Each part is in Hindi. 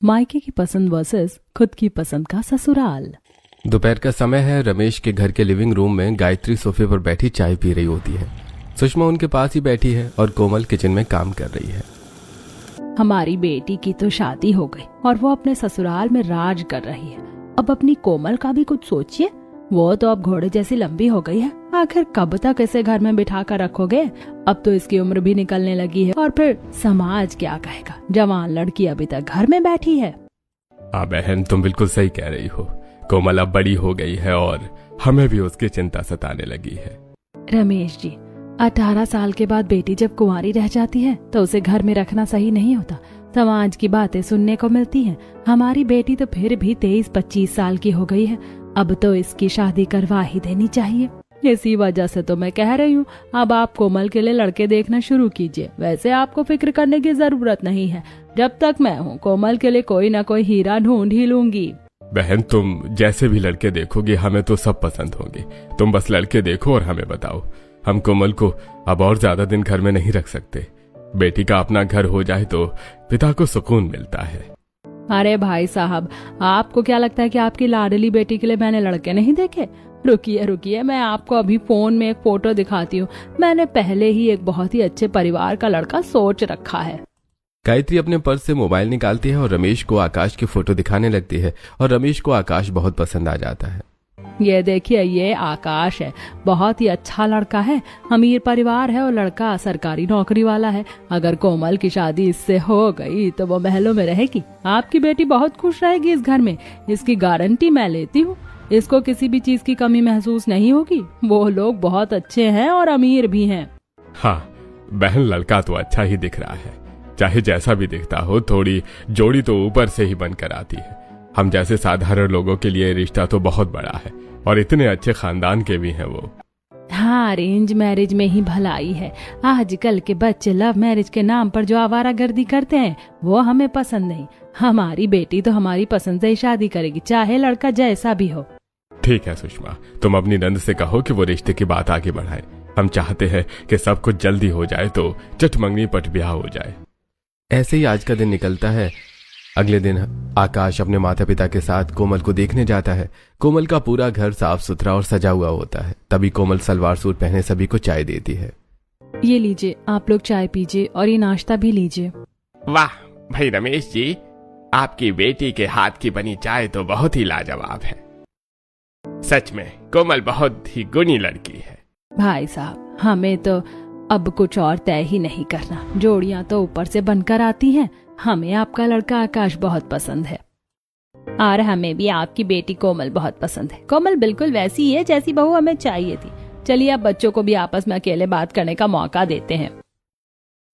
मायके की पसंद वर्सेस खुद की पसंद का ससुराल। दोपहर का समय है। रमेश के घर के लिविंग रूम में गायत्री सोफे पर बैठी चाय पी रही होती है। सुषमा उनके पास ही बैठी है और कोमल किचन में काम कर रही है। हमारी बेटी की तो शादी हो गई और वो अपने ससुराल में राज कर रही है। अब अपनी कोमल का भी कुछ सोचिए। वो तो अब घोड़े जैसी लंबी हो गई है। आखिर कब तक इसे घर में बिठा कर रखोगे? अब तो इसकी उम्र भी निकलने लगी है और फिर समाज क्या कहेगा? जवान लड़की अभी तक घर में बैठी है। हाँ बहन, तुम बिल्कुल सही कह रही हो। कोमल अब बड़ी हो गई है और हमें भी उसकी चिंता सताने लगी है। रमेश जी, 18 साल के बाद बेटी जब कुंवारी रह जाती है तो उसे घर में रखना सही नहीं होता। समाज की बातें सुनने को मिलती हैं। हमारी बेटी तो फिर भी 23-25 साल की हो गई है। अब तो इसकी शादी करवा ही देनी चाहिए। इसी वजह से तो मैं कह रही हूँ, अब आप कोमल के लिए लड़के देखना शुरू कीजिए। वैसे आपको फिक्र करने की जरूरत नहीं है। जब तक मैं हूँ, कोमल के लिए कोई ना कोई हीरा ढूंढ ही लूंगी। बहन, तुम जैसे भी लड़के देखोगे हमें तो सब पसंद होंगे। तुम बस लड़के देखो और हमें बताओ। हम कोमल को अब और ज्यादा दिन घर में नहीं रख सकते। बेटी का अपना घर हो जाए तो पिता को सुकून मिलता है। अरे भाई साहब, आपको क्या लगता है कि आपकी लाडली बेटी के लिए मैंने लड़के नहीं देखे? रुकिए रुकिए, मैं आपको अभी फोन में एक फोटो दिखाती हूँ। मैंने पहले ही एक बहुत ही अच्छे परिवार का लड़का सोच रखा है। गायत्री अपने पर्स से मोबाइल निकालती है और रमेश को आकाश की फोटो दिखाने लगती है और रमेश को आकाश बहुत पसंद आ जाता है। ये देखिए, ये आकाश है। बहुत ही अच्छा लड़का है। अमीर परिवार है और लड़का सरकारी नौकरी वाला है। अगर कोमल की शादी इससे हो गई तो वो महलों में रहेगी। आपकी बेटी बहुत खुश रहेगी इस घर में। इसकी गारंटी मैं लेती हूँ। इसको किसी भी चीज की कमी महसूस नहीं होगी। वो लोग बहुत अच्छे हैं और अमीर भी हैं। हाँ बहन, लड़का तो अच्छा ही दिख रहा है। चाहे जैसा भी दिखता हो, थोड़ी जोड़ी तो ऊपर से ही बनकर आती है। हम जैसे साधारण लोगों के लिए रिश्ता तो बहुत बड़ा है और इतने अच्छे खानदान के भी हैं वो। हाँ, अरेंज मैरिज में ही भलाई है। आजकल के बच्चे लव मैरिज के नाम पर जो आवारागर्दी करते हैं वो हमें पसंद नहीं। हमारी बेटी तो हमारी पसंद से ही शादी करेगी, चाहे लड़का जैसा भी हो। ठीक है सुषमा, तुम अपनी नंद से कहो कि वो रिश्ते की बात आगे बढ़ाए। हम चाहते हैं कि सब कुछ जल्दी हो जाए तो चट मंगनी पट ब्याह हो जाए। ऐसे ही आज का दिन निकलता है। अगले दिन आकाश अपने माता पिता के साथ कोमल को देखने जाता है। कोमल का पूरा घर साफ सुथरा और सजा हुआ होता है। तभी कोमल सलवार सूट पहने सभी को चाय देती है। ये लीजिए, आप लोग चाय पीजिए और ये नाश्ता भी लीजिए। वाह भाई रमेश जी, आपकी बेटी के हाथ की बनी चाय तो बहुत ही लाजवाब है। सच में कोमल बहुत ही गुणी लड़की है। भाई साहब, हमें तो अब कुछ और तय ही नहीं करना। जोड़ियां तो ऊपर से बनकर आती हैं। हमें आपका लड़का आकाश बहुत पसंद है और हमें भी आपकी बेटी कोमल बहुत पसंद है। कोमल बिल्कुल वैसी ही है जैसी बहू हमें चाहिए थी। चलिए, अब बच्चों को भी आपस में अकेले बात करने का मौका देते हैं।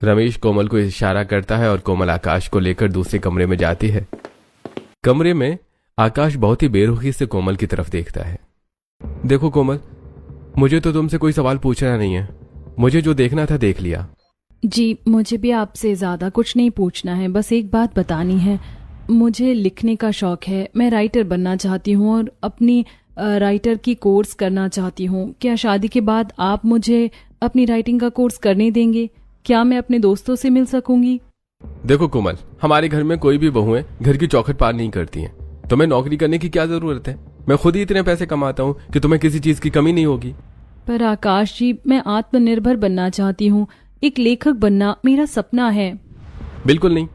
रमेश कोमल को इशारा करता है और कोमल आकाश को लेकर दूसरे कमरे में जाती है। कमरे में आकाश बहुत ही बेरुखी से कोमल की तरफ देखता है। देखो कोमल, मुझे तो तुमसे कोई सवाल पूछना नहीं है। मुझे जो देखना था देख लिया। जी, मुझे भी आपसे ज्यादा कुछ नहीं पूछना है। बस एक बात बतानी है। मुझे लिखने का शौक है। मैं राइटर बनना चाहती हूँ और अपनी राइटर की कोर्स करना चाहती हूँ। क्या शादी के बाद आप मुझे अपनी राइटिंग का कोर्स करने देंगे? क्या मैं अपने दोस्तों से मिल सकूंगी? देखो कोमल, हमारे घर में कोई भी बहुएं घर की चौखट पार नहीं करती हैं। तुम्हें नौकरी करने की क्या जरूरत है? मैं खुद ही इतने पैसे कमाता हूँ कि तुम्हें किसी चीज की कमी नहीं होगी। पर आकाश जी, मैं आत्मनिर्भर बनना चाहती हूँ। एक लेखक बनना मेरा सपना है। बिल्कुल नहीं।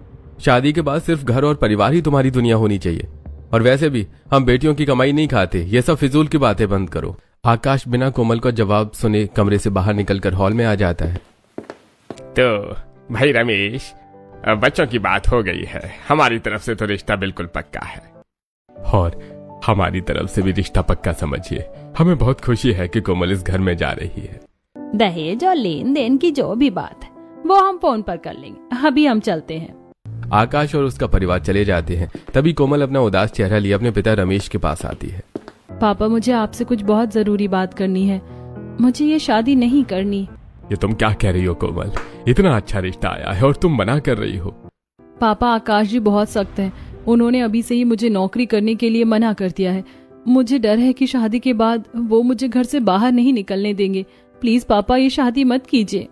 शादी के बाद सिर्फ घर और परिवार ही तुम्हारी दुनिया होनी चाहिए। और वैसे भी हम बेटियों की कमाई नहीं खाते। ये सब फिजूल की बातें बंद करो। आकाश बिना कोमल का जवाब सुने कमरे से बाहर निकलकर हॉल में आ जाता है। तो भाई रमेश, अब बच्चों की बात हो गई है। हमारी तरफ से तो रिश्ता बिल्कुल पक्का है और हमारी तरफ से भी रिश्ता पक्का समझिए। हमें बहुत खुशी है कि कोमल इस घर में जा रही है। दहेज और लेन देन की जो भी बात है वो हम फोन पर कर लेंगे। अभी हम चलते हैं। आकाश और उसका परिवार चले जाते हैं। तभी कोमल अपना उदास चेहरा लिए अपने पिता रमेश के पास आती है। पापा, मुझे आपसे कुछ बहुत जरूरी बात करनी है। मुझे ये शादी नहीं करनी। ये तुम क्या कह रही हो कोमल? इतना अच्छा रिश्ता आया है और तुम मना कर रही हो। पापा, आकाश जी बहुत सख्त हैं। उन्होंने अभी से ही मुझे नौकरी करने के लिए मना कर दिया है। मुझे डर है कि शादी के बाद वो मुझे घर से बाहर नहीं निकलने देंगे। प्लीज पापा, ये शादी मत कीजिए।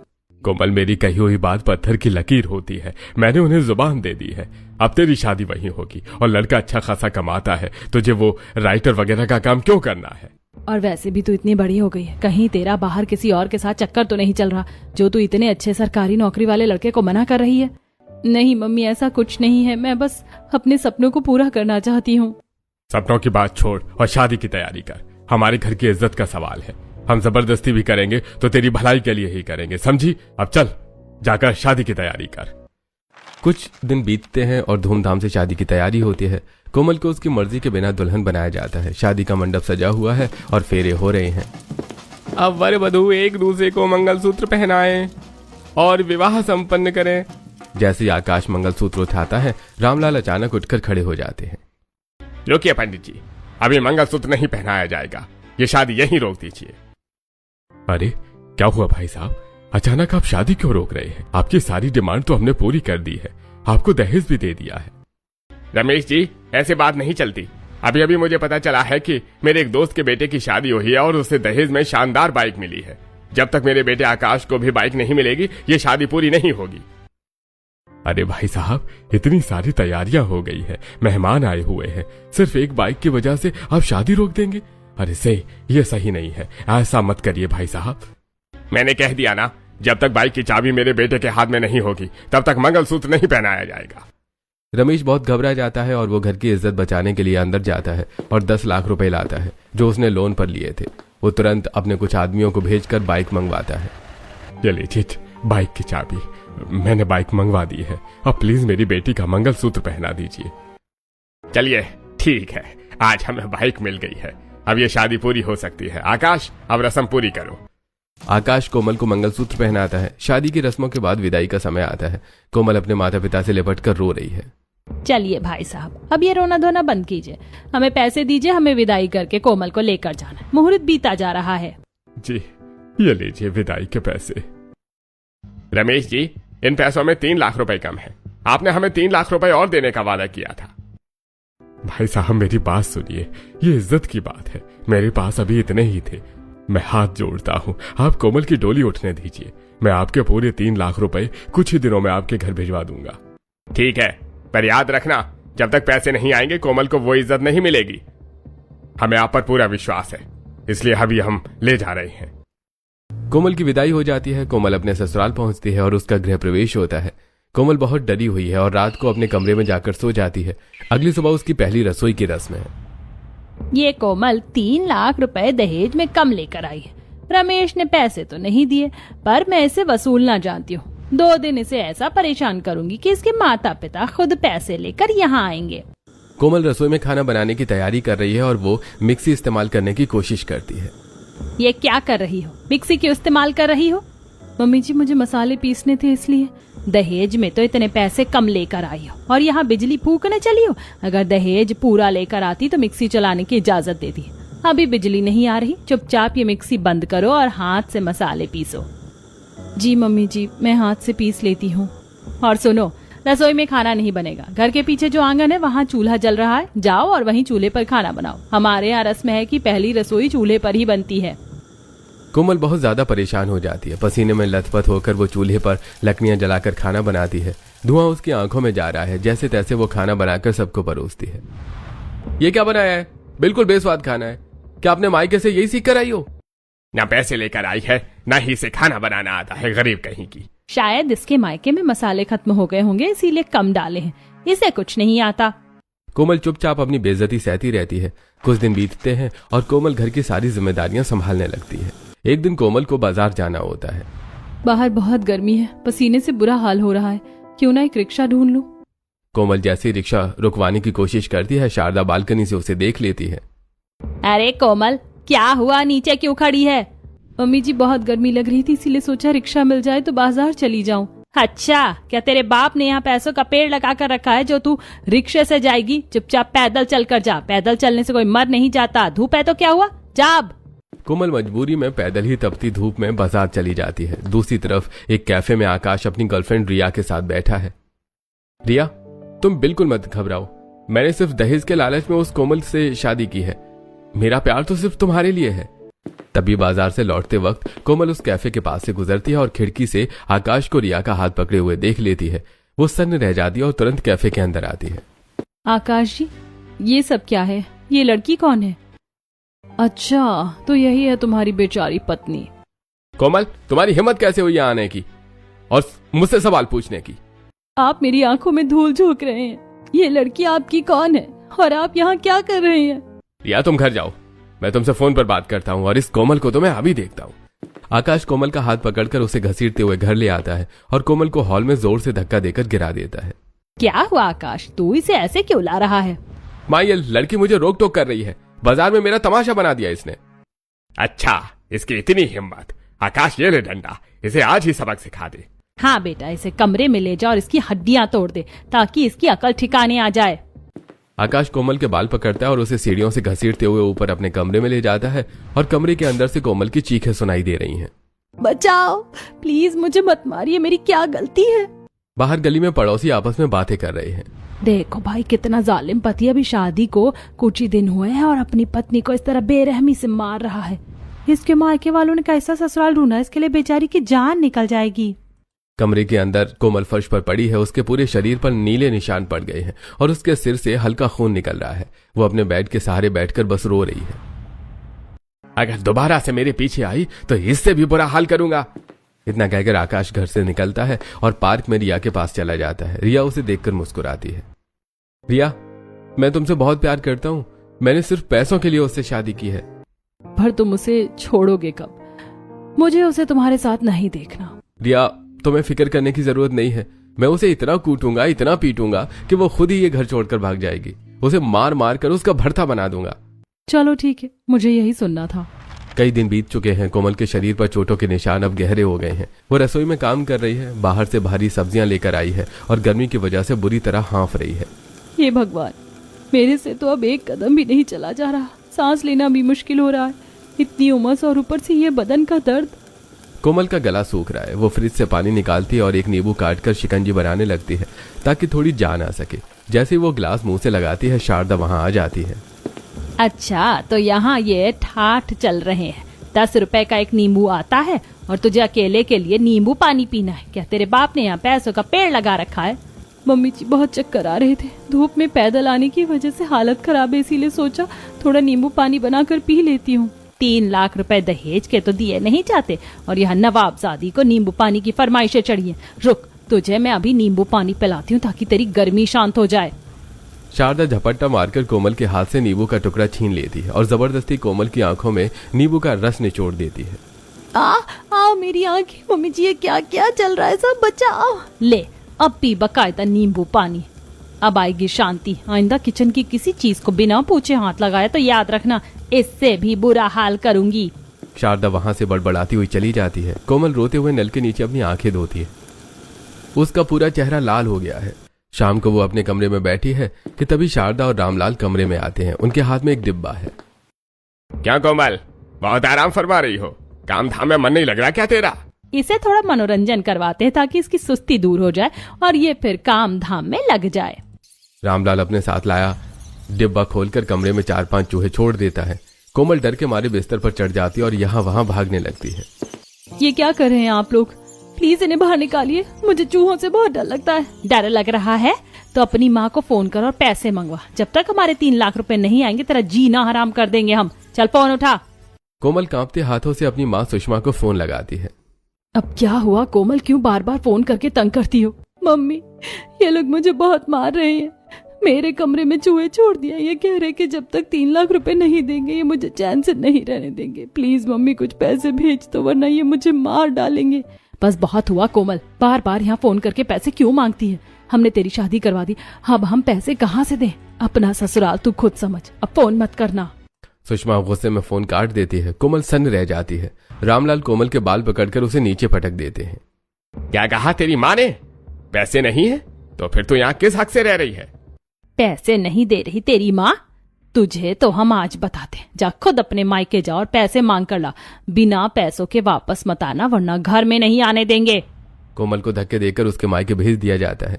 कोमल, मेरी कही हुई बात पत्थर की लकीर होती है। मैंने उन्हें जुबान दे दी है। अब तेरी शादी वहीं होगी, और लड़का अच्छा खासा कमाता है, तुझे वो राइटर वगैरह का काम क्यों करना है? और वैसे भी तू इतनी बड़ी हो गई है, कहीं तेरा बाहर किसी और के साथ चक्कर तो नहीं चल रहा जो तू इतने अच्छे सरकारी नौकरी वाले लड़के को मना कर रही है? नहीं मम्मी, ऐसा कुछ नहीं है, मैं बस अपने सपनों को पूरा करना चाहती हूँ। सपनों की बात छोड़ और शादी की तैयारी कर। हमारे घर की इज्जत का सवाल है। हम जबरदस्ती भी करेंगे तो तेरी भलाई के लिए ही करेंगे, समझी? अब चल, जाकर शादी की तैयारी कर। कुछ दिन बीतते हैं और धूमधाम से शादी की तैयारी होती है। कोमल को उसकी मर्जी के बिना दुल्हन बनाया जाता है। शादी का मंडप सजा हुआ है और फेरे हो रहे हैं। अब वर वधू एक दूसरे को मंगलसूत्र पहनाएं और विवाह संपन्न करें। जैसे ही आकाश मंगलसूत्र उठाता है, रामलाल अचानक उठकर खड़े हो जाते हैं। रुकिए पंडित जी, अभी मंगलसूत्र नहीं पहनाया जाएगा, ये शादी यहीं रोक दीजिए। अरे क्या हुआ भाई साहब, अचानक आप शादी क्यों रोक रहे हैं? आपकी सारी डिमांड तो हमने पूरी कर दी है, आपको दहेज भी दे दिया है। रमेश जी, ऐसे बात नहीं चलती। अभी अभी मुझे पता चला है कि मेरे एक दोस्त के बेटे की शादी हुई है और उसे दहेज में शानदार बाइक मिली है। जब तक मेरे बेटे आकाश को भी बाइक नहीं मिलेगी, ये शादी पूरी नहीं होगी। अरे भाई साहब, इतनी सारी तैयारियां हो गई है, मेहमान आए हुए हैं, सिर्फ एक बाइक की वजह से आप शादी रोक देंगे? अरे ये सही नहीं है, ऐसा मत करिए भाई साहब। मैंने कह दिया ना, जब तक बाइक की चाबी मेरे बेटे के हाथ में नहीं होगी तब तक मंगलसूत्र नहीं पहनाया जाएगा। रमेश बहुत घबरा जाता है और वो घर की इज्जत बचाने के लिए अंदर जाता है और 10 लाख रुपए लाता है जो उसने लोन पर लिए थे। वो तुरंत अपने कुछ आदमियों को भेजकर बाइक मंगवाता है। ये लीजिए बाइक की चाबी, मैंने बाइक मंगवा दी है, अब प्लीज मेरी बेटी का मंगलसूत्र पहना दीजिए। चलिए ठीक है, आज हमें बाइक मिल गई है, अब ये शादी पूरी हो सकती है। आकाश, अब रस्म पूरी करो। आकाश कोमल को मंगलसूत्र पहनाता है। शादी की रस्मों के बाद विदाई का समय आता है। कोमल अपने माता पिता से लिपट कर रो रही है। चलिए भाई साहब, अब ये रोना धोना बंद कीजिए, हमें पैसे दीजिए, हमें विदाई करके कोमल को लेकर जाना है, मुहूर्त बीता जा रहा है। जी, ये लीजिए विदाई के पैसे। रमेश जी, इन पैसों में 3 लाख रुपए कम है, आपने हमें 3 लाख रुपए और देने का वादा किया था। भाई साहब मेरी बात सुनिए, ये इज्जत की बात है, मेरे पास अभी इतने ही थे। मैं हाथ जोड़ता हूँ, आप कोमल की डोली उठने दीजिए, मैं आपके पूरे 3 लाख रुपए कुछ ही दिनों में आपके घर भिजवा दूंगा। ठीक है, पर याद रखना, जब तक पैसे नहीं आएंगे कोमल को वो इज्जत नहीं मिलेगी। हमें आप पर पूरा विश्वास है, इसलिए अभी हम ले जा रहे हैं। कोमल की विदाई हो जाती है। कोमल अपने ससुराल पहुंचती है और उसका गृह प्रवेश होता है। कोमल बहुत डरी हुई है और रात को अपने कमरे में जाकर सो जाती है। अगली सुबह उसकी पहली रसोई की रस्म है। ये कोमल 3 लाख रुपए दहेज में कम लेकर आई है। रमेश ने पैसे तो नहीं दिए, पर मैं इसे वसूलना जानती हूँ। 2 दिन इसे ऐसा परेशान करूंगी कि इसके माता पिता खुद पैसे लेकर यहाँ आएंगे। कोमल रसोई में खाना बनाने की तैयारी कर रही है और वो मिक्सी इस्तेमाल करने की कोशिश करती है। ये क्या कर रही हो? मिक्सी क्यों इस्तेमाल कर रही हो? मम्मी जी, मुझे मसाले पीसने थे इसलिए। दहेज में तो इतने पैसे कम लेकर आई हो और यहाँ बिजली फूकने चली हो। अगर दहेज पूरा लेकर आती तो मिक्सी चलाने की इजाजत देती। अभी बिजली नहीं आ रही, चुपचाप ये मिक्सी बंद करो और हाथ से मसाले पीसो। जी मम्मी जी, मैं हाथ से पीस लेती हूँ। और सुनो, रसोई में खाना नहीं बनेगा। घर के पीछे जो आंगन है वहाँ चूल्हा जल रहा है, जाओ और वहीं चूल्हे पर खाना बनाओ। हमारे यहाँ रस्म है कि पहली रसोई चूल्हे पर ही बनती है। कोमल बहुत ज्यादा परेशान हो जाती है। पसीने में लथपथ होकर वो चूल्हे पर लकड़ियां जलाकर खाना बनाती है। धुआं उसकी आंखों में जा रहा है। जैसे तैसे वो खाना बनाकर सबको परोसती है। ये क्या बनाया है? बिल्कुल बेस्वाद खाना है। क्या आपने मायके से यही सीख कर आई हो? ना पैसे लेकर आई है, ना ही इसे खाना बनाना आता है, गरीब कहीं की। शायद इसके मायके में मसाले खत्म हो गए होंगे, इसीलिए कम डाले हैं। इसे कुछ नहीं आता। कोमल चुपचाप अपनी बेइज्जती सहती रहती है। कुछ दिन बीतते हैं और कोमल घर की सारी जिम्मेदारियां संभालने लगती है। एक दिन कोमल को बाजार जाना होता है। बाहर बहुत गर्मी है, पसीने से बुरा हाल हो रहा है, क्यों ना एक रिक्शा ढूंढ लूं। कोमल जैसे ही रिक्शा रुकवाने की कोशिश करती है, शारदा बालकनी से उसे देख लेती है। अरे कोमल, क्या हुआ? नीचे क्यों खड़ी है? मम्मी जी, बहुत गर्मी लग रही थी, इसीलिए सोचा रिक्शा मिल जाए तो बाजार चली जाऊं। अच्छा, क्या तेरे बाप ने यहाँ पैसों का पेड़ लगा कर रखा है जो तू रिक्शे से जाएगी? चुपचाप पैदल चल कर जा। पैदल चलने से कोई मर नहीं जाता। धूप है तो क्या हुआ, जा अब। कोमल मजबूरी में पैदल ही तपती धूप में बाजार चली जाती है। दूसरी तरफ एक कैफे में आकाश अपनी गर्लफ्रेंड रिया के साथ बैठा है। रिया, तुम बिल्कुल मत घबराओ, मैंने सिर्फ दहेज के लालच में उस कोमल से शादी की है। मेरा प्यार तो सिर्फ तुम्हारे लिए है। तभी बाजार से लौटते वक्त कोमल उस कैफे के पास से गुजरती है और खिड़की से आकाश को रिया का हाथ पकड़े हुए देख लेती है। वो सन्न रह जाती है और तुरंत कैफे के अंदर आती है। आकाश जी, ये सब क्या है? ये लड़की कौन है? अच्छा, तो यही है तुम्हारी बेचारी पत्नी। कोमल, तुम्हारी हिम्मत कैसे हुई यहाँ आने की और मुझसे सवाल पूछने की? आप मेरी आंखों में धूल झोंक रहे हैं। ये लड़की आपकी कौन है और आप यहाँ क्या कर रहे हैं? रिया, तुम घर जाओ, मैं तुमसे फोन पर बात करता हूँ और इस कोमल को तो मैं अभी देखता हूँ। आकाश कोमल का हाथ पकड़कर उसे घसीटते हुए घर ले आता है और कोमल को हॉल में जोर से धक्का देकर गिरा देता है। क्या हुआ आकाश, तू इसे ऐसे क्यों ला रहा है? माँ, ये लड़की मुझे रोक टोक कर रही है। बाजार में मेरा तमाशा बना दिया इसने। अच्छा, इसकी इतनी हिम्मत। आकाश, ये ले डंडा, इसे आज ही सबक सिखा दे। हाँ बेटा, इसे कमरे में ले जा और इसकी हड्डियां तोड़ दे ताकि इसकी अकल ठिकाने आ जाए। आकाश कोमल के बाल पकड़ता है और उसे सीढ़ियों से घसीटते हुए ऊपर अपने कमरे में ले जाता है और कमरे के अंदर से कोमल की चीखें सुनाई दे रही हैं। बचाओ, प्लीज मुझे मत मारिए, मेरी क्या गलती है? बाहर गली में पड़ोसी आपस में बातें कर रहे हैं। देखो भाई, कितना जालिम पति, अभी शादी को कुछ ही दिन हुए हैं और अपनी पत्नी को इस तरह बेरहमी से मार रहा है। इसके मायके वालों ने कैसा ससुराल ढूंढा, इसके लिए बेचारी की जान निकल जाएगी। कमरे के अंदर कोमल फर्श पर पड़ी है। उसके पूरे शरीर पर नीले निशान पड़ गए हैं और उसके सिर से हल्का खून निकल रहा है। वो अपने बेड के सहारे बैठकर बस रो रही है। अगर दोबारा से मेरे पीछे आई तो इससे भी बुरा हाल करूंगा। इतना कहकर आकाश घर से निकलता है और पार्क में रिया के पास चला जाता है। रिया उसे देखकर मुस्कुराती है। रिया, मैं तुमसे बहुत प्यार करता हूँ। मैंने सिर्फ पैसों के लिए उससे शादी की है। पर तुम उसे छोड़ोगे कब? मुझे उसे तुम्हारे साथ नहीं देखना। रिया, तुम्हें फिक्र करने की जरूरत नहीं है। मैं उसे इतना कूटूंगा, इतना पीटूंगा कि वो खुद ही ये घर छोड़कर भाग जाएगी। उसे मार मार कर उसका भरता बना दूंगा। चलो ठीक है, मुझे यही सुनना था। कई दिन बीत चुके हैं। कोमल के शरीर पर चोटों के निशान अब गहरे हो गए हैं। वो रसोई में काम कर रही है, बाहर से भारी सब्जियां लेकर आई है और गर्मी की वजह से बुरी तरह हाँफ रही है। हे भगवान, मेरे से तो अब एक कदम भी नहीं चला जा रहा। सांस लेना भी मुश्किल हो रहा है। इतनी उमस और ऊपर से ये बदन का दर्द। कोमल का गला सूख रहा है। वो फ्रिज से पानी निकालती है और एक नींबू काटकर शिकंजी बनाने लगती है ताकि थोड़ी जान आ सके। जैसे वो ग्लास मुंह से लगाती है, शारदा वहां आ जाती है। अच्छा, तो यहाँ ये ठाठ चल रहे हैं। 10 रुपए का एक नींबू आता है और तुझे अकेले के लिए नींबू पानी पीना है। क्या तेरे बाप ने यहाँ पैसों का पेड़ लगा रखा है? मम्मी जी, बहुत चक्कर आ रहे थे। धूप में पैदल आने की वजह से हालत खराब है, इसीलिए सोचा थोड़ा नींबू पानी बनाकर पी लेती हूँ। 3 लाख रुपए दहेज के तो दिए नहीं जाते और यहाँ नवाबजादी को नींबू पानी की फरमाइशें चढ़ी हैं। रुक, तुझे मैं अभी नींबू पानी पिलाती हूँ ताकि तेरी गर्मी शांत हो जाए। शारदा झपट्टा मारकर कोमल के हाथ से नींबू का टुकड़ा छीन लेती है और जबरदस्ती कोमल की आंखों में नींबू का रस निचोड़ देती है। आ मेरी आंखें। मम्मी जी, ये क्या क्या चल रहा है? सब बचाओ। ले, अब पी बकायदा नींबू पानी। अब आएगी शांति। आइंदा किचन की किसी चीज को बिना पूछे हाथ लगाया तो याद रखना, इससे भी बुरा हाल करूंगी। शारदा वहां से बड़बड़ाती हुई चली जाती है। कोमल रोते हुए नल के नीचे अपनी आंखें धोती है। उसका पूरा चेहरा लाल हो गया है। शाम को वो अपने कमरे में बैठी है कि तभी शारदा और रामलाल कमरे में आते हैं। उनके हाथ में एक डिब्बा है। क्या कोमल, बहुत आराम फरमा रही हो? काम धाम में मन नहीं लग रहा क्या तेरा? इसे थोड़ा मनोरंजन करवाते हैं ताकि इसकी सुस्ती दूर हो जाए और ये फिर काम धाम में लग जाए। रामलाल अपने साथ लाया डिब्बा खोलकर कमरे में 4-5 चूहे छोड़ देता है। कोमल डर के मारे बिस्तर पर चढ़ जाती है और यहाँ वहां भागने लगती है। ये क्या कर रहे हैं आप लोग? प्लीज इन्हें बाहर निकालिए, मुझे चूहों से बहुत डर लगता है। डर लग रहा है तो अपनी माँ को फोन कर और पैसे मंगवा। जब तक हमारे 3 लाख रुपए नहीं आएंगे तेरा जीना हराम कर देंगे हम। चल फोन उठा। कोमल कांपते हाथों से अपनी माँ सुषमा को फोन लगाती है। अब क्या हुआ कोमल, क्यों बार बार फोन करके तंग करती हो? मम्मी, ये लोग मुझे बहुत मार रहे हैं। मेरे कमरे में चूहे छोड़ दिया। ये कह रहे कि जब तक 3 लाख रुपए नहीं देंगे ये मुझे चैन से नहीं रहने देंगे। प्लीज मम्मी कुछ पैसे भेज दो वरना ये मुझे मार डालेंगे। बस बहुत हुआ कोमल, बार बार यहाँ फोन करके पैसे क्यों मांगती है? हमने तेरी शादी करवा दी, अब हम पैसे कहाँ से दें? अपना ससुराल तू खुद समझ, अब फोन मत करना। सुषमा गुस्से में फोन काट देती है। कोमल सन्न रह जाती है। रामलाल कोमल के बाल पकड़कर उसे नीचे पटक देते हैं। क्या कहा तेरी माँ ने? पैसे नहीं है तो फिर तू यहाँ किस हक से रह रही है? पैसे नहीं दे रही तेरी माँ? तुझे तो हम आज बताते। जा खुद अपने मायके जा और पैसे मांग कर ला। बिना पैसों के वापस मत आना वरना घर में नहीं आने देंगे। कोमल को धक्के देकर उसके मायके भेज दिया जाता है।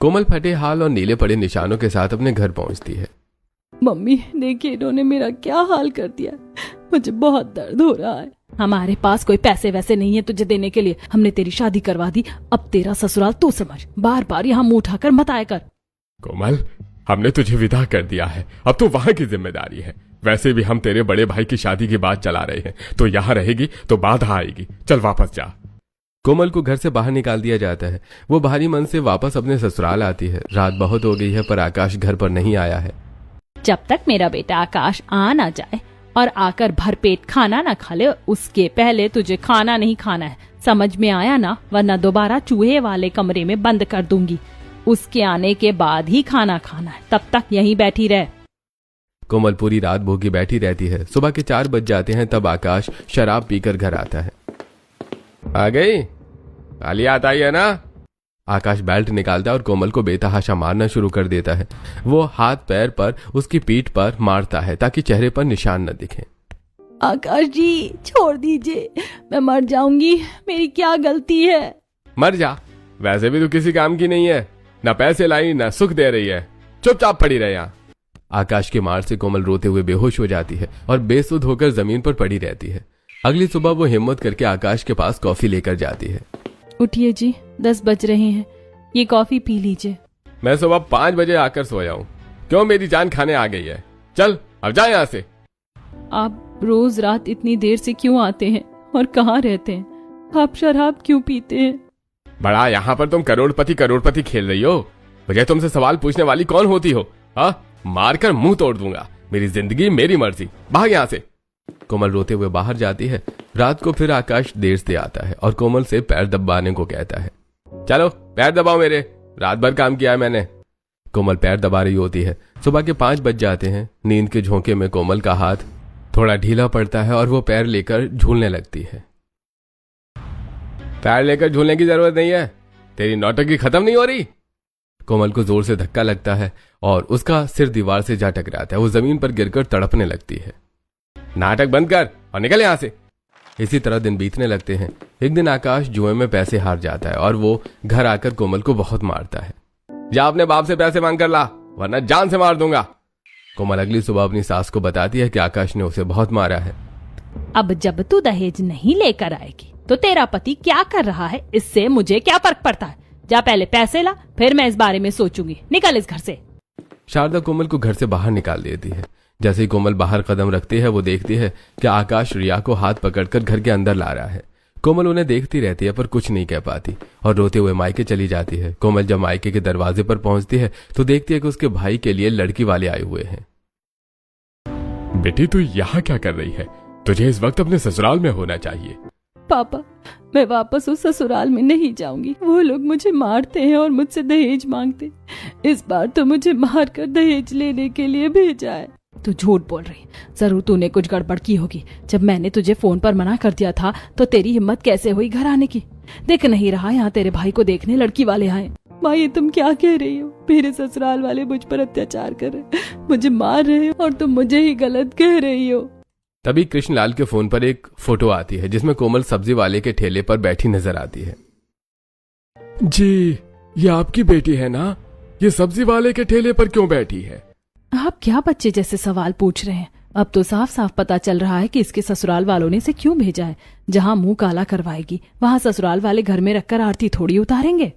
कोमल फटे हाल और नीले पड़े निशानों के साथ अपने घर पहुंचती है। मम्मी देखिए, इन्होंने मेरा क्या हाल कर दिया। मुझे बहुत दर्द हो रहा है। हमारे पास कोई पैसे वैसे नहीं है तुझे देने के लिए। हमने तेरी शादी करवा दी, अब तेरा ससुराल तू समझ। बार बार यहाँ मुंह उठाकर मत आया कर। कोमल, हमने तुझे विदा कर दिया है, अब तो वहां की जिम्मेदारी है। वैसे भी हम तेरे बड़े भाई की शादी की बात चला रहे हैं, तो यहाँ रहेगी तो बाधा आएगी। चल वापस जा। कोमल को घर से बाहर निकाल दिया जाता है। वो भारी मन से वापस अपने ससुराल आती है। रात बहुत हो गई है पर आकाश घर पर नहीं आया है। जब तक मेरा बेटा आकाश आ ना जाए और आकर भरपेट खाना ना खा ले, उसके पहले तुझे खाना नहीं खाना है, समझ में आया ना? वरना दोबारा चूहे वाले कमरे में बंद कर दूंगी। उसके आने के बाद ही खाना खाना है, तब तक यहीं बैठी रह। कोमल पूरी रात भूखी बैठी रहती है। सुबह के 4 बज जाते हैं तब आकाश शराब पीकर घर आता है। आ गई? खाली हाथ आई है ना? आकाश बेल्ट निकालता है और कोमल को बेतहाशा मारना शुरू कर देता है। वो हाथ पैर पर उसकी पीठ पर मारता है ताकि चेहरे पर निशान न दिखे। आकाश जी छोड़ दीजिए, मैं मर जाऊंगी, मेरी क्या गलती है? मर जा, वैसे भी तू किसी काम की नहीं है, ना पैसे लाई ना सुख दे रही है, चुपचाप पड़ी रहे यहाँ। आकाश के मार से कोमल रोते हुए बेहोश हो जाती है और बेसुध होकर जमीन पर पड़ी रहती है। अगली सुबह वो हिम्मत करके आकाश के पास कॉफी लेकर जाती है। उठिए जी, 10 बज रहे हैं, ये कॉफी पी लीजिए। मैं सुबह 5 बजे आकर सोया हूँ, क्यों मेरी जान खाने आ गई है? चल अब जा यहाँ से। आप रोज रात इतनी देर से क्यों आते हैं और कहाँ रहते हैं? आप शराब क्यों पीते हैं? बड़ा, यहाँ पर तुम करोड़पति खेल रही हो। मुझे तुमसे सवाल पूछने वाली कौन होती हो? हाँ, मारकर मुंह तोड़ दूंगा। मेरी जिंदगी मेरी मर्जी, भाग यहाँ से। कोमल रोते हुए बाहर जाती है। रात को फिर आकाश देर से आता है और कोमल से पैर दबाने को कहता है। चलो पैर दबाओ मेरे, रात भर काम किया है मैंने। कोमल पैर दबा रही होती है। सुबह के 5 बज जाते हैं। नींद के झोंके में कोमल का हाथ थोड़ा ढीला पड़ता है और वो पैर लेकर झूलने लगती है। पैर लेकर झूलने की जरूरत नहीं है, तेरी नौटंकी खत्म नहीं हो रही। कोमल को जोर से धक्का लगता है और उसका सिर दीवार से जा टकराता है। वो जमीन पर गिरकर तड़पने लगती है। नाटक बंद कर और निकल यहाँ से। इसी तरह दिन बीतने लगते हैं। एक दिन आकाश जुए में पैसे हार जाता है और वो घर आकर कोमल को बहुत मारता है। जा अपने बाप से पैसे मांग कर ला, वरना जान से मार दूंगा। कोमल अगली सुबह अपनी सास को बताती है कि आकाश ने उसे बहुत मारा है। अब जब तू दहेज नहीं लेकर आएगी तो तेरा पति क्या कर रहा है, इससे मुझे क्या फर्क पड़ता है? जा पहले पैसे ला, फिर मैं इस बारे में सोचूंगी। निकल इस घर से। शारदा कोमल को घर से बाहर निकाल देती है। जैसे ही कोमल बाहर कदम रखती है वो देखती है कि आकाश रिया को हाथ पकड़कर घर के अंदर ला रहा है। कोमल उन्हें देखती रहती है पर कुछ नहीं कह पाती और रोते हुए मायके चली जाती है। कोमल जब मायके के दरवाजे पर पहुंचती है तो देखती है कि उसके भाई के लिए लड़की वाले आए हुए हैं। बेटी तू यहाँ क्या कर रही है? तुझे इस वक्त अपने ससुराल में होना चाहिए। पापा, मैं वापस उस ससुराल में नहीं जाऊंगी। वो लोग मुझे मारते हैं और मुझसे दहेज मांगते। इस बार तो मुझे मारकर दहेज लेने के लिए भेजा है। तू झूठ बोल रही, जरूर तूने कुछ गड़बड़ की होगी। जब मैंने तुझे फोन पर मना कर दिया था तो तेरी हिम्मत कैसे हुई घर आने की? देख नहीं रहा यहाँ तेरे भाई को देखने लड़की वाले आए। माँ, ये तुम क्या कह रही हो? मेरे ससुराल वाले मुझ पर अत्याचार कर रहे, मुझे मार रहे हो और तुम मुझे ही गलत कह रही हो। तभी कृष्णलाल के फोन पर एक फोटो आती है जिसमें कोमल सब्जी वाले के ठेले पर बैठी नजर आती है। जी, ये आपकी बेटी है ना? ये सब्जी वाले के ठेले पर क्यों बैठी है? आप क्या बच्चे जैसे सवाल पूछ रहे हैं? अब तो साफ साफ पता चल रहा है कि इसके ससुराल वालों ने इसे क्यों भेजा है। जहाँ मुंह काला करवाएगी वहाँ ससुराल वाले घर में रखकर आरती थोड़ी उतारेंगे।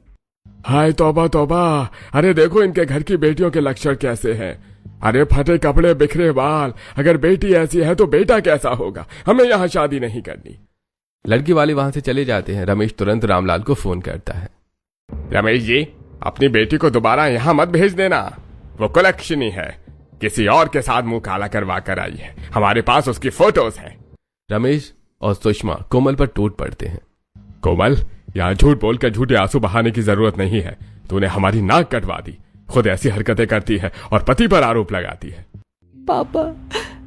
हाय तौबा तौबा, अरे देखो इनके घर की बेटियों के लक्षण कैसे हैं। अरे फटे कपड़े, बिखरे बाल। अगर बेटी ऐसी है तो बेटा कैसा होगा? हमें यहाँ शादी नहीं करनी। लड़की वाले वहां से चले जाते हैं। रमेश तुरंत रामलाल को फोन करता है। रमेश जी, अपनी बेटी को दोबारा यहाँ मत भेज देना। वो कुलक्षणी है, किसी और के साथ मुंह काला करवा कर आई है। हमारे पास उसकी फोटोज हैं। रमेश और सुषमा कोमल पर टूट पड़ते हैं। कोमल, यहाँ झूठ बोलकर झूठे आंसू बहाने की जरूरत नहीं है। तूने हमारी नाक कटवा दी, खुद ऐसी हरकतें करती है और पति पर आरोप लगाती है। पापा,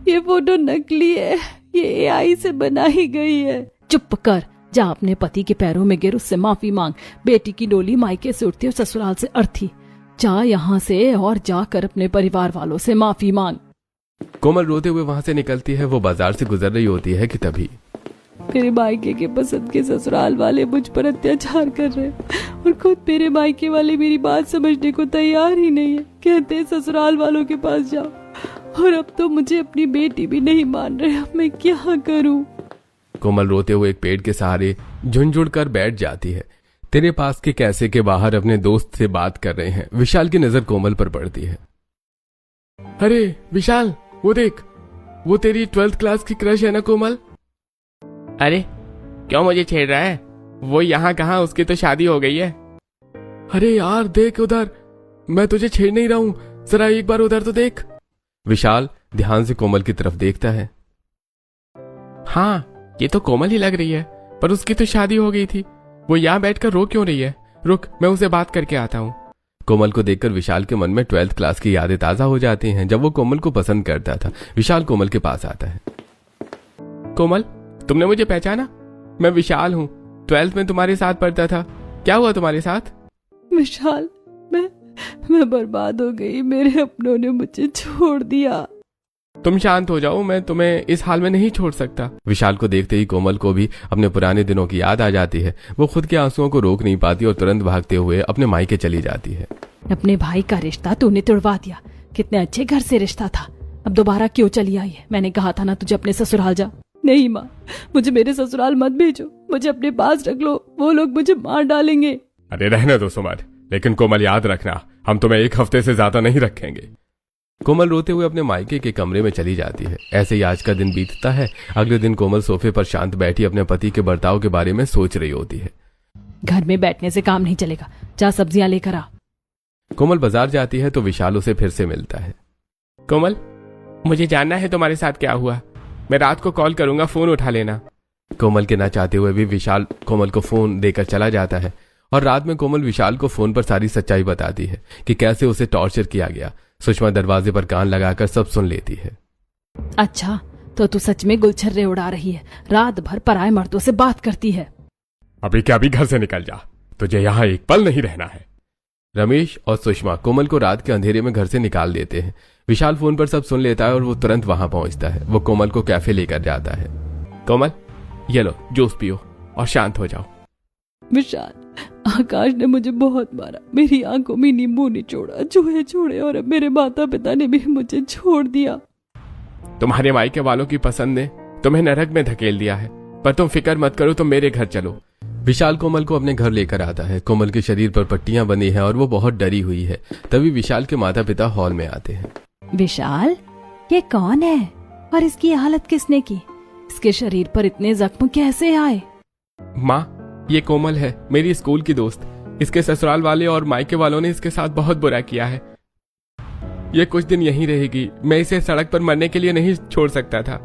ये फोटो नकली है, ये AI से बनाई गई है। चुप कर, जा अपने पति के पैरों में गिर, उससे माफी मांग। बेटी की डोली मायके से उठती और ससुराल से अर्थी। जा यहाँ से और जाकर अपने परिवार वालों से माफी मांग। कोमल रोते हुए वहां से निकलती है। वो बाजार से गुजर रही होती है कि तभी मेरे मायके के पसंद के ससुराल वाले मुझ पर अत्याचार कर रहे हैं और खुद मेरे मायके वाले मेरी बात समझने को तैयार ही नहीं है। कहते हैं ससुराल वालों के पास जाओ और अब तो मुझे अपनी बेटी भी नहीं मान रहे। अब मैं क्या करूं? कोमल रोते हुए एक पेड़ के सहारे झुंझुड़ कर बैठ जाती है। तेरे पास के कैसे के बाहर अपने दोस्त से बात कर रहे हैं। विशाल की नजर कोमल पर पड़ती है। अरे विशाल, वो देख, वो तेरी 12th क्लास की क्रश है ना कोमल? अरे क्यों मुझे छेड़ रहा है? वो यहाँ कहाँ, उसकी तो शादी हो गई है। अरे यार देख उधर, मैं तुझे छेड़ नहीं रहा हूं, जरा एक बार उधर तो देख। विशाल ध्यान से कोमल की तरफ देखता है। हाँ, ये तो कोमल ही लग रही है, पर उसकी तो शादी हो गई थी। वो यहाँ बैठकर रो क्यों रही है? रुक, मैं उसे बात करके आता हूँ। कोमल को देखकर विशाल के मन में 12th क्लास की यादें ताजा हो जाती हैं, जब वो कोमल को पसंद करता था। विशाल कोमल के पास आता है। कोमल, तुमने मुझे पहचाना? मैं विशाल हूँ, 12th में तुम्हारे साथ पढ़ता था। क्या हुआ तुम्हारे साथ? विशाल, मैं बर्बाद हो गई। मेरे अपनों ने मुझे छोड़ दिया। तुम शांत हो जाओ, मैं तुम्हें इस हाल में नहीं छोड़ सकता। विशाल को देखते ही कोमल को भी अपने पुराने दिनों की याद आ जाती है। वो खुद के आंसुओं को रोक नहीं पाती और तुरंत भागते हुए अपने मायके चली जाती है। अपने भाई का रिश्ता तूने तुड़वा दिया। कितने अच्छे घर से रिश्ता था, अब दोबारा क्यों चली आई है? मैंने कहा था ना तुझे अपने ससुराल जा। नहीं माँ, मुझे मेरे ससुराल मत भेजो, मुझे अपने पास रख लो, वो लोग मुझे मार डालेंगे। अरे रहने दो सुमन, लेकिन कोमल याद रखना, हम तुम्हें 1 हफ्ते से ज्यादा नहीं रखेंगे। कोमल रोते हुए अपने मायके के कमरे में चली जाती है। ऐसे ही आज का दिन बीतता है। अगले दिन कोमल सोफे पर शांत बैठी अपने पति के बर्ताव के बारे में सोच रही होती है। घर में बैठने से काम नहीं चलेगा, जा सब्जियां लेकर आ। कोमल बाजार जाती है तो विशाल उसे फिर से मिलता है। कोमल, मुझे जानना है तुम्हारे साथ क्या हुआ। मैं रात को कॉल करूंगा, फोन उठा लेना। कोमल के ना चाहते हुए भी विशाल कोमल को फोन देकर चला जाता है और रात में कोमल विशाल को फोन पर सारी सच्चाई बताती है कि कैसे उसे टॉर्चर किया गया। सुषमा दरवाजे पर कान लगाकर सब सुन लेती है। अच्छा, तो तू सच में गुलछर्रे उड़ा रही है, रात भर पराए मर्दों से बात करती है। अभी क्या, अभी घर से निकल जा, तुझे यहाँ एक पल नहीं रहना है। रमेश और सुषमा कोमल को रात के अंधेरे में घर से निकाल देते हैं। विशाल फोन पर सब सुन लेता है और वो तुरंत वहां पहुंचता है। वो कोमल को कैफे लेकर जाता है। कोमल, ये लो जूस पियो और शांत हो जाओ। विशाल, आकाश ने मुझे बहुत मारा, मेरी आंखों में नींबू निचोड़ा, चूहे छोड़े और अब मेरे माता पिता ने भी मुझे छोड़ दिया। तुम्हारे मायके वालों की पसंद ने तुम्हें नरक में धकेल दिया है, पर तुम फिक्र मत करो, तुम मेरे घर चलो। विशाल कोमल को अपने घर लेकर आता है। कोमल के शरीर पर पट्टियां बंधी हैं और वो बहुत डरी हुई है। तभी विशाल के माता पिता हॉल में आते हैं। विशाल, ये कौन है और इसकी हालत किसने की? इसके शरीर पर इतने जख्म कैसे आए? माँ, ये कोमल है, मेरी स्कूल की दोस्त। इसके ससुराल वाले और मायके वालों ने इसके साथ बहुत बुरा किया है। ये कुछ दिन यहीं रहेगी, मैं इसे सड़क पर मरने के लिए नहीं छोड़ सकता था।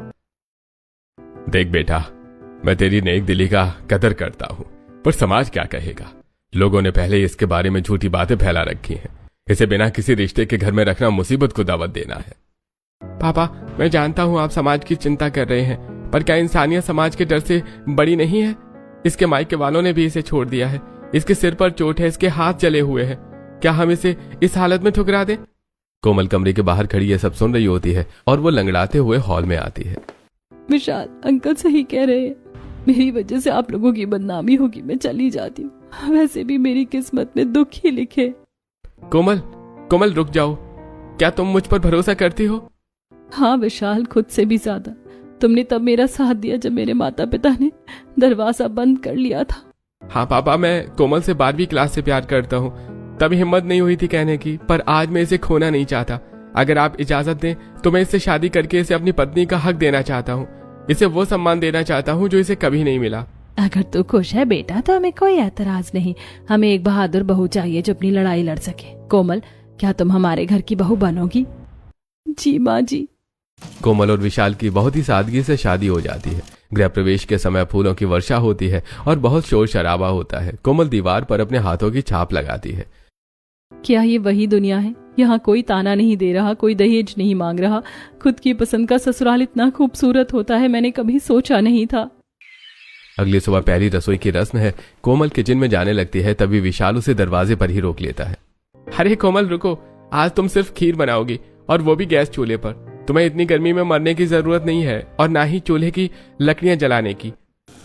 देख बेटा, मैं तेरी नेक दिली का कदर करता हूँ, पर समाज क्या कहेगा? लोगों ने पहले इसके बारे में झूठी बातें फैला रखी हैं। इसे बिना किसी रिश्ते के घर में रखना मुसीबत को दावत देना है। पापा, मैं जानता हूँ आप समाज की चिंता कर रहे हैं, पर क्या इंसानियत समाज के डर से बड़ी नहीं है? इसके मायके वालों ने भी इसे छोड़ दिया है, इसके सिर पर चोट है, इसके हाथ जले हुए हैं। क्या हम इसे इस हालत में ठुकरा दें? कोमल कमरे के बाहर खड़ी ये सब सुन रही होती है और वो लंगड़ाते हुए हॉल में आती है। विशाल, अंकल सही कह रहे हैं, मेरी वजह से आप लोगों की बदनामी होगी, मैं चली जाती हूँ। वैसे भी मेरी किस्मत में दुख ही लिखे। कोमल रुक जाओ, क्या तुम मुझ पर भरोसा करती हो? हाँ विशाल, खुद से भी ज्यादा। तुमने तब मेरा साथ दिया जब मेरे माता पिता ने दरवाजा बंद कर लिया था। हाँ पापा, मैं कोमल से 12वीं क्लास से प्यार करता हूँ, तभी हिम्मत नहीं हुई थी कहने की, पर आज मैं इसे खोना नहीं चाहता। अगर आप इजाजत दें तो मैं इससे शादी करके इसे अपनी पत्नी का हक देना चाहता हूँ। इसे वो सम्मान देना चाहता हूँ जो इसे कभी नहीं मिला। अगर तू खुश है बेटा तो हमें कोई एतराज नहीं। हमें एक बहादुर बहू चाहिए जो अपनी लड़ाई लड़ सके। कोमल, क्या तुम हमारे घर की बहू बनोगी? जी माँ जी। कोमल और विशाल की बहुत ही सादगी से शादी हो जाती है। गृह प्रवेश के समय फूलों की वर्षा होती है और बहुत शोर शराबा होता है। कोमल दीवार पर अपने हाथों की छाप लगाती है। क्या ये वही दुनिया है? यहाँ कोई ताना नहीं दे रहा, कोई दहेज नहीं मांग रहा। खुद की पसंद का ससुराल इतना खूबसूरत होता है, मैंने कभी सोचा नहीं था। अगली सुबह पहली रसोई की रस्म है। कोमल किचन में जाने लगती है, तभी विशाल उसे दरवाजे पर ही रोक लेता है। अरे कोमल रुको, आज तुम सिर्फ खीर बनाओगी और वो भी गैस चूल्हे पर। तुम्हें इतनी गर्मी में मरने की जरूरत नहीं है और ना ही चूल्हे की लकड़ियां जलाने की।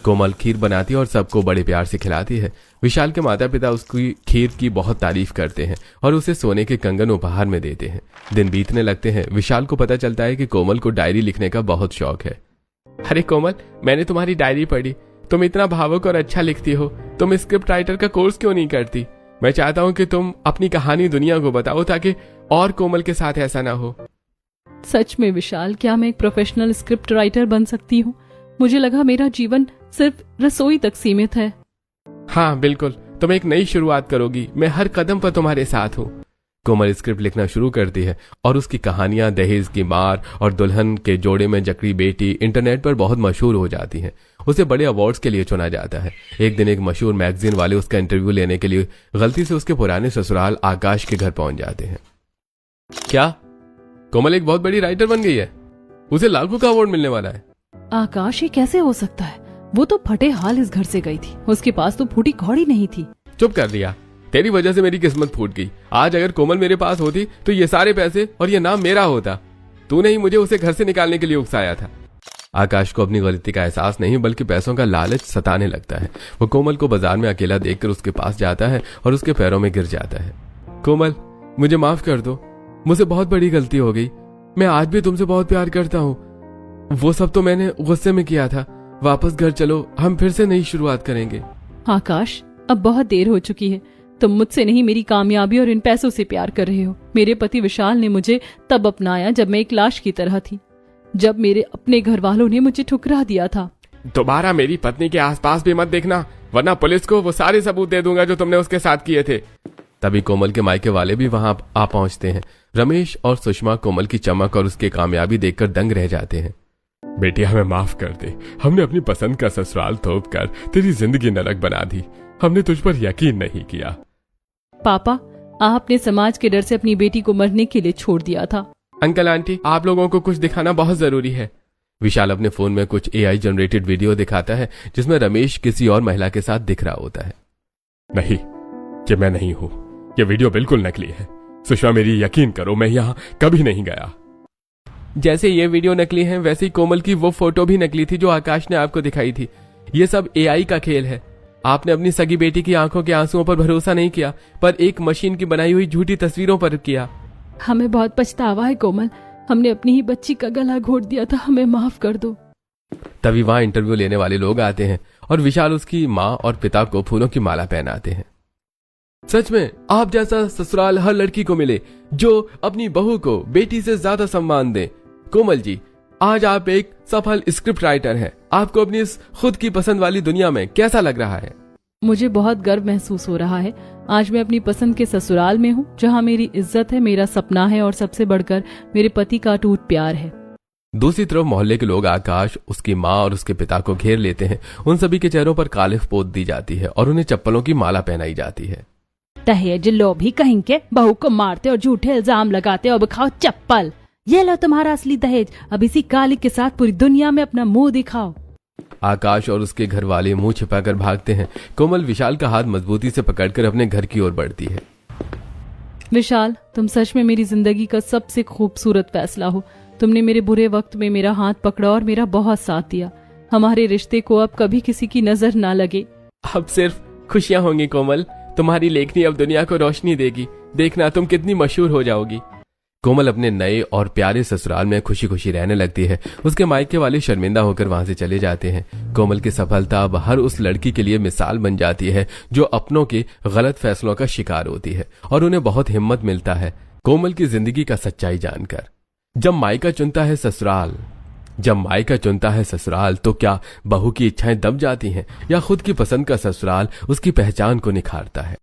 कोमल खीर बनाती है और सबको बड़े प्यार से खिलाती है। विशाल के माता पिता उसकी खीर की बहुत तारीफ करते हैं और उसे सोने के कंगन उपहार में देते हैं। दिन बीतने लगते हैं। विशाल को पता चलता है कि कोमल को डायरी लिखने का बहुत शौक है। अरे कोमल, मैंने तुम्हारी डायरी पढ़ी। तुम इतना भावुक और अच्छा लिखती हो। तुम स्क्रिप्ट राइटर का कोर्स क्यों नहीं करती? मैं चाहता हूँ कि तुम अपनी कहानी दुनिया को बताओ ताकि और कोमल के साथ ऐसा ना हो। सच में विशाल, क्या मैं एक प्रोफेशनल स्क्रिप्ट राइटर बन सकती हूँ? मुझे लगा मेरा जीवन सिर्फ रसोई तक सीमित है। हाँ बिल्कुल, तुम एक नई शुरुआत करोगी। मैं हर कदम पर तुम्हारे साथ हूँ। कोमल स्क्रिप्ट लिखना शुरू करती है और उसकी कहानियां दहेज की मार और दुल्हन के जोड़े में जकड़ी बेटी इंटरनेट पर बहुत मशहूर हो जाती हैं। उसे बड़े अवार्ड्स के लिए चुना जाता है। एक दिन एक मशहूर मैगजीन वाले उसका इंटरव्यू लेने के लिए गलती से उसके पुराने ससुराल आकाश के घर पहुंच जाते हैं। क्या कोमल एक बहुत बड़ी राइटर बन गई है? उसे लाखों का अवार्ड मिलने वाला है। आकाश, ये कैसे हो सकता है? वो तो फटे हाल इस घर से गई थी। उसके पास तो फूटी कौड़ी नहीं थी। चुप कर दिया। तेरी वजह से मेरी किस्मत फूट गई। आज अगर कोमल मेरे पास होती तो ये सारे पैसे और ये नाम मेरा होता। तूने ही मुझे उसे घर से निकालने के लिए उकसाया था। आकाश को अपनी गलती का एहसास नहीं बल्कि पैसों का लालच सताने लगता है। वो कोमल को बाजार में अकेला देखकर उसके पास जाता है और उसके पैरों में गिर जाता है। कोमल, मुझे माफ कर दो। मुझसे बहुत बड़ी गलती हो गई। मैं आज भी तुमसे बहुत प्यार करता हूँ। वो सब तो मैंने गुस्से में किया था। वापस घर चलो, हम फिर से नई शुरुआत करेंगे। आकाश, अब बहुत देर हो चुकी है। तुम मुझसे नहीं, मेरी कामयाबी और इन पैसों से प्यार कर रहे हो। मेरे पति विशाल ने मुझे तब अपनाया जब मैं एक लाश की तरह थी, जब मेरे अपने घर वालों ने मुझे ठुकरा दिया था। दोबारा मेरी पत्नी के आसपास भी मत देखना, वरना पुलिस को वो सारे सबूत दे दूंगा जो तुमने उसके साथ किए थे। तभी कोमल के मायके वाले भी वहां आ पहुंचते हैं। रमेश और सुषमा कोमल की चमक और उसकी कामयाबी देखकर दंग रह जाते हैं। बेटी, हमें माफ कर दे। हमने अपनी पसंद का ससुराल थोप कर तेरी जिंदगी नरक बना दी। हमने तुझ पर यकीन नहीं किया। पापा, आपने समाज के डर से अपनी बेटी को मरने के लिए छोड़ दिया था। अंकल आंटी, आप लोगों को कुछ दिखाना बहुत जरूरी है। विशाल अपने फोन में कुछ एआई जनरेटेड वीडियो दिखाता है जिसमें रमेश किसी और महिला के साथ दिख रहा होता है। नहीं, ये मैं नहीं हूँ। ये वीडियो बिल्कुल नकली है। सुषमा, मेरी यकीन करो, मैं यहाँ कभी नहीं गया। जैसे ये वीडियो नकली है वैसे ही कोमल की वो फोटो भी नकली थी जो आकाश ने आपको दिखाई थी। ये सब एआई का खेल है। आपने अपनी सगी बेटी की आंखों के आंसुओं पर भरोसा नहीं किया, पर एक मशीन की बनाई हुई झूठी तस्वीरों पर किया। हमें बहुत पछतावा है कोमल। हमने अपनी ही बच्ची का गला घोट दिया था। हमें माफ कर दो। तभी वहां इंटरव्यू लेने वाले लोग आते हैं और विशाल उसकी माँ और पिता को फूलों की माला पहनाते हैं। सच में आप जैसा ससुराल हर लड़की को मिले जो अपनी बहू को बेटी से ज्यादा सम्मान दे। कोमल जी, आज आप एक सफल स्क्रिप्ट राइटर हैं। आपको अपनी इस खुद की पसंद वाली दुनिया में कैसा लग रहा है? मुझे बहुत गर्व महसूस हो रहा है। आज मैं अपनी पसंद के ससुराल में हूँ, जहाँ मेरी इज्जत है, मेरा सपना है और सबसे बढ़कर मेरे पति का अटूट प्यार है। दूसरी तरफ मोहल्ले के लोग आकाश, उसकी माँ और उसके पिता को घेर लेते हैं। उन सभी के चेहरों पर कालिफ पोत दी जाती है और उन्हें चप्पलों की माला पहनाई जाती है। दहेज लोभी कहीं के, बहू को मारते और झूठे इल्जाम लगाते और खाओ चप्पल। ये लो तुम्हारा असली दहेज। अब इसी काली के साथ पूरी दुनिया में अपना मुंह दिखाओ। आकाश और उसके घर वाले मुंह छिपाकर भागते हैं। कोमल विशाल का हाथ मजबूती से पकड़कर अपने घर की ओर बढ़ती है। विशाल, तुम सच में मेरी जिंदगी का सबसे खूबसूरत फैसला हो। तुमने मेरे बुरे वक्त में मेरा हाथ पकड़ा और मेरा बहुत साथ दिया। हमारे रिश्ते को अब कभी किसी की नजर ना लगे। अब सिर्फ खुशियां होंगी कोमल। तुम्हारी लेखनी अब दुनिया को रोशनी देगी। देखना तुम कितनी मशहूर हो जाओगी। कोमल अपने नए और प्यारे ससुराल में खुशी खुशी रहने लगती है। उसके मायके वाले शर्मिंदा होकर वहां से चले जाते हैं। कोमल की सफलता अब हर उस लड़की के लिए मिसाल बन जाती है जो अपनों के गलत फैसलों का शिकार होती है और उन्हें बहुत हिम्मत मिलता है कोमल की जिंदगी का सच्चाई जानकर। जब मायका चुनता है ससुराल तो क्या बहू की इच्छाएं दब जाती हैं या खुद की पसंद का ससुराल उसकी पहचान को निखारता है?